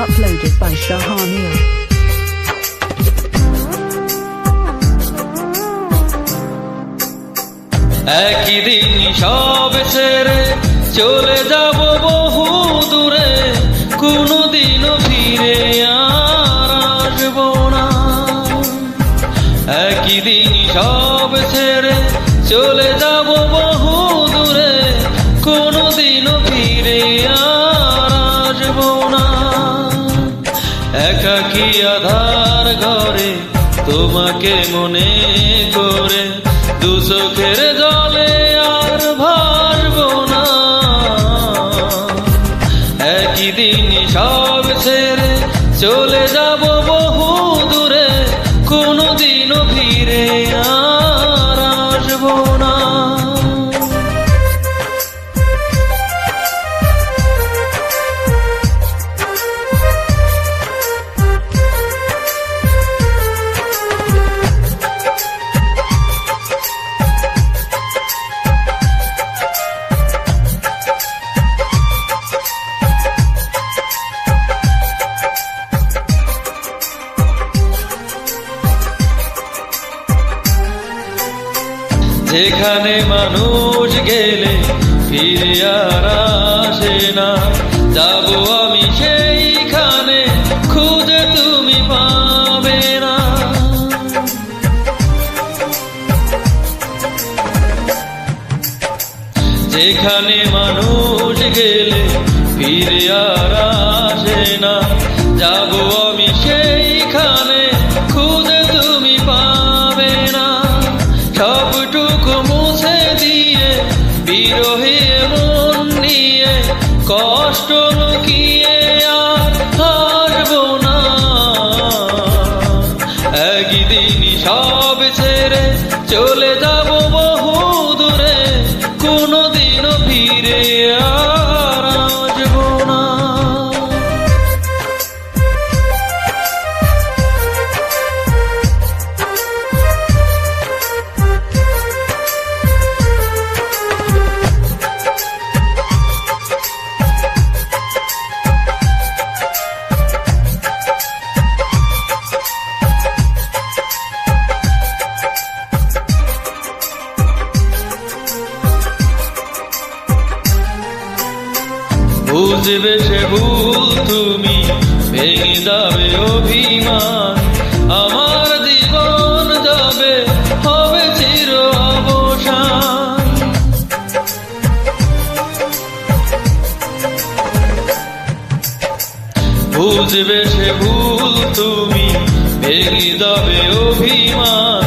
Uploaded by Shahanil. একই দিন সব ছেড়ে চলে যাব বহু দূরে, কোনোদিনও ফিরে আর আসবো না। একই দিন সব ছেড়ে চলে যাব বহু দূরে, কোনোদিনও ফিরে আর আসবো না। একাকী আধার ঘরে তোমাকে মনে করে দু চোখের জলে আর ভাসবো না। একই দিন সব ছেড়ে চলে যাব বহু দূরে, কোনোদিনও ফিরে আর আসবো না। যেখানে মানুষ গেলে ফিরে আর আসে না, যাব আমি সেইখানে খুঁজে তুমি পাবে না। যেখানে মানুষ গেলে ফিরে আর আসে না, যাব আমি সেইখানে খুঁজে তুমি পাবে না। সবটুকু মুছে দিয়ে বিরহে মন নিয়ে কষ্ট লুকিয়ে আর হাসবো না। একদিন সব ছেড়ে চলে যাব বহু দূরে, কোনোদিনও ফিরে আর আসবো না। বুঝবে সে ভুল তুমি, ভেঙে যাবে অভিমান, আমার জীবন যাবে হবে চির অবসান। বুঝবে সে ভুল তুমি, ভেঙে যাবে অভিমান,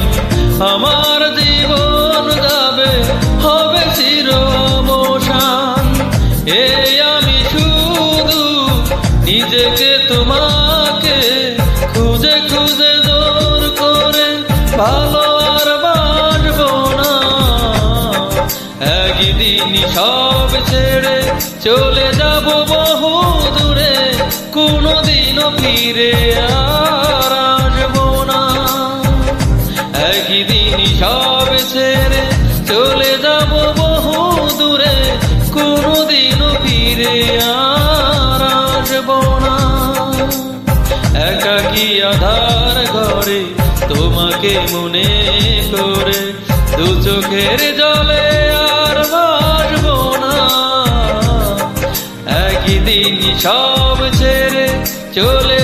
আমার জীবন যাবে হবে চির অবসান। এই আমি শুধু নিজেকে তোমাকে খুঁজে খুঁজে জোর করে ভালো আর বাসবো না। একদিন সব ছেড়ে চলে যাব বহু দূরে, কোনোদিনও ফিরে আর আসবো না। একদিন সব ছেড়ে চলে যাব বহু দূরে, কোনোদিনও ফিরে আর আসবো না। একাকী আধার ঘরে তোমাকে মনে করে দু চোখের জলে আর ভাসবো না। একদিন সব ছেড়ে চলে